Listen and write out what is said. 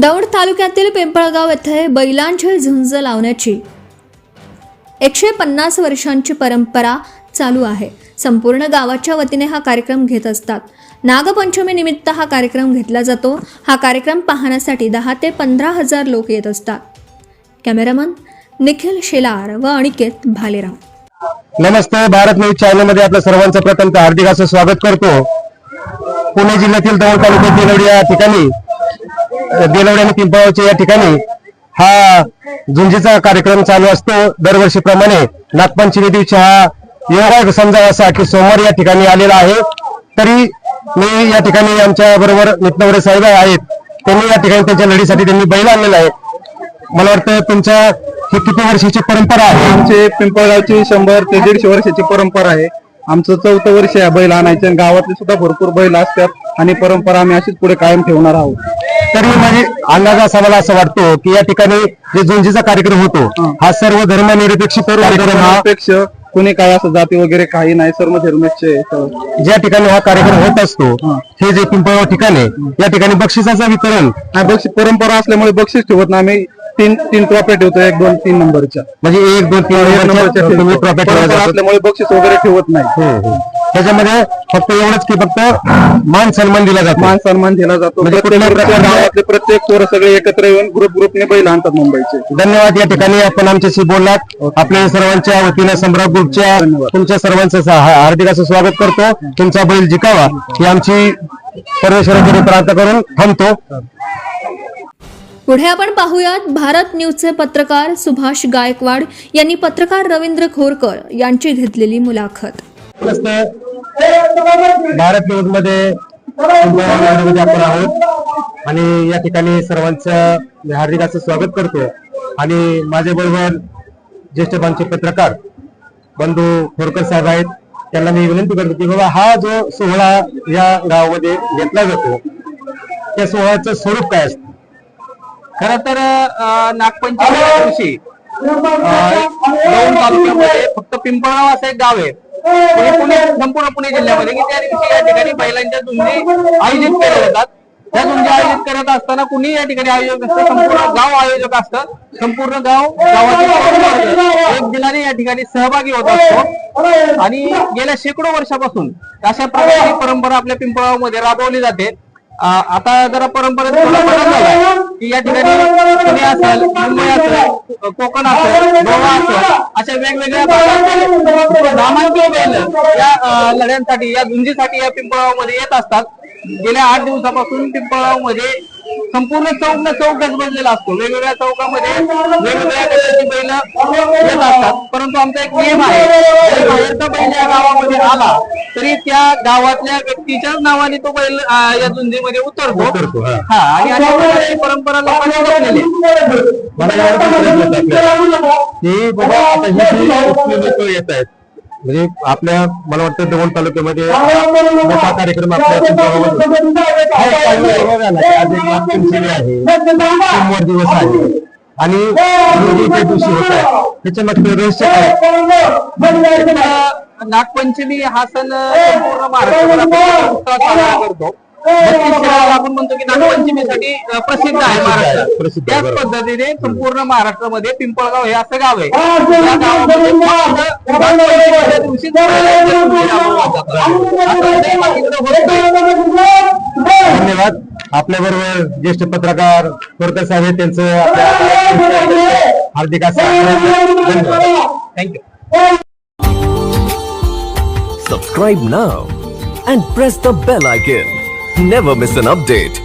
दौंड तालुक्यातील पिंपळगाव येथे बैलांची झुंज लावण्याची 150 वर्षांची परंपरा चालू आहे. संपूर्ण गावाच्या वतीने हा कार्यक्रम घेत असतात. नागपंचमी निमित्त हा कार्यक्रम घेतला जातो. हा कार्यक्रम पाहण्यासाठी 10 ते 15 हजार लोक येत असतात. कॅमेरामन निखिल शेलार व अनिकेत भालेराव. नमस्ते. भारत न्यूज चॅनल मध्ये आपल्या सर्वांचं प्रथमतः हार्दिक असं स्वागत करतो. पुणे जिल्ह्यातील दौंड तालुक्यात बेलवडी या ठिकाणी बेलवडी आणि पिंपळगावच्या या ठिकाणी हा झुंजीचा कार्यक्रम चालू असतो. दरवर्षीप्रमाणे नागपंचमी दिवशी हा योग समजावासाठी सोमवार या ठिकाणी आलेला आहे. तरी मी या ठिकाणी आमच्या बरोबर नितनवरे साहेब आहेत. त्यांनी या ठिकाणी त्यांच्या लढीसाठी त्यांनी बैल आणलेला आहे. मला वाटतं तुमच्या ही किती वर्षाची परंपरा आहे? आमचे पिंपळगावची 100 ते 150 वर्षाची परंपरा आहे. आमचं 4थं वर्ष आहे बैल आणायचे आणि गावातले सुद्धा भरपूर बैल असतात आणि परंपरा आम्ही अशीच पुढे कायम ठेवणार आहोत. तरी म्हणजे अंदाज असा मला असं वाटतो की या ठिकाणी जे झुंजीचा कार्यक्रम होतो हा सर्व धर्मनिरपेक्ष कार्यक्रम हा अपेक्ष कुणी काय असं जाती वगैरे काही नाही, सर्व धर्माचे ज्या ठिकाणी हा कार्यक्रम होत असतो हे जे पिंपळगाव ठिकाण आहे या ठिकाणी बक्षिसाचं वितरण बक्षीस परंपरा असल्यामुळे बक्षीस ठेवत नाही. आम्ही तीन ट्रॉफी ठेवतो, 1 2 3 नंबरच्या, म्हणजे 1 2 3 नंबरच्या असल्यामुळे बक्षीस वगैरे ठेवत नाही. त्याच्यामध्ये फक्त एवढंच की फक्त मान सन्मान दिला जातो. मान सन्मान दिला जातो. म्हणजे गावातले प्रत्येक पोरं सगळे एकत्र येऊन ग्रुपने बैल आणतात मुंबईचे. धन्यवाद. या ठिकाणी आपण आमच्याशी बोललात. आपल्या सर्वांच्या वतीने सम्राट ग्रुपच्या तुमच्या सर्वांचं हार्दिक असं स्वागत करतो. तुमचा बैल जिकावा ही आमची परमेश्वराकडे प्रार्थना करून थांबतो. पुढे आपण पाहूयात भारत न्यूजचे पत्रकार सुभाष गायकवाड यांनी पत्रकार रवींद्र खोरकर यांची घेतलेली मुलाखत. भारत न्यूज मध्ये आपण आहोत आणि या ठिकाणी सर्वांचं हार्दिक असं स्वागत करतो. आणि माझ्या बरोबर ज्येष्ठ बांधचे पत्रकार बंधू खोरकर साहेब आहेत. त्यांना मी विनंती करतो की बाबा हा जो सोहळा या गावामध्ये घेतला जातो त्या सोहळ्याचं स्वरूप काय असतं? खर तर नागपंचमीच्या दिवशी दौंड तालुक्यामध्ये फक्त पिंपळगाव असं एक गाव आहे संपूर्ण पुणे जिल्ह्यामध्ये की त्या दिवशी या ठिकाणी बैलांच्या झुंजी आयोजित केल्या जातात. त्या झुंजी आयोजित करत असताना कुणी या ठिकाणी आयोजक असतं, संपूर्ण गाव आयोजक असतं. संपूर्ण गावातील एक दिलाने या ठिकाणी सहभागी होत असतो आणि गेल्या शेकडो वर्षापासून अशा प्रकारची परंपरा आपल्या पिंपळगाव मध्ये राबवली जाते. आता जरा परंपरेत थोडा बदल झालाय की या ठिकाणी पुणे असेल, मुंबई असेल, कोकण असेल, गोवा असेल, अशा वेगवेगळ्या भागात नामांकित बैल या लढ्यांसाठी या झुंजीसाठी या पिंपळगाव मध्ये येत असतात. गेल्या 8 दिवसापासून पिंपळगाव मध्ये संपूर्ण चौक गजबजलेला असतो. वेगवेगळ्या चौकामध्ये वेगवेगळ्या प्रकारची बैल येत असतात. परंतु आमचा एक नियम आहे, बाहेरचा बैल या गावामध्ये आला तरी त्या गावातल्या व्यक्तीच्याच नावाने तो बैल या झुंजीमध्ये उतरतो. हा, आणि अशा प्रकारे परंपरा लोकांनी जपलेली येत आहेत. म्हणजे आपल्या मला वाटतं दौंड तालुक्यामध्ये मोठा कार्यक्रम आपल्या सोमवार दिवस आहे आणि दिवशी होत आहे. त्याच्या मागचं रहस्य काय? नागपंचमी हा सण संपूर्ण महाराष्ट्रात साजरा करतो. आपण म्हणतो की नागपंचमीसाठी प्रसिद्ध आहे महाराष्ट्रात. त्याच पद्धतीने संपूर्ण महाराष्ट्रामध्ये पिंपळगाव हे असं गाव आहे. या गावामध्ये धन्यवाद. आपल्या बरोबर ज्येष्ठ पत्रकार खोरकर साहेब त्यांचं हार्दिक धन्यवाद. Thank you. Subscribe now and press the bell icon. Never miss an update.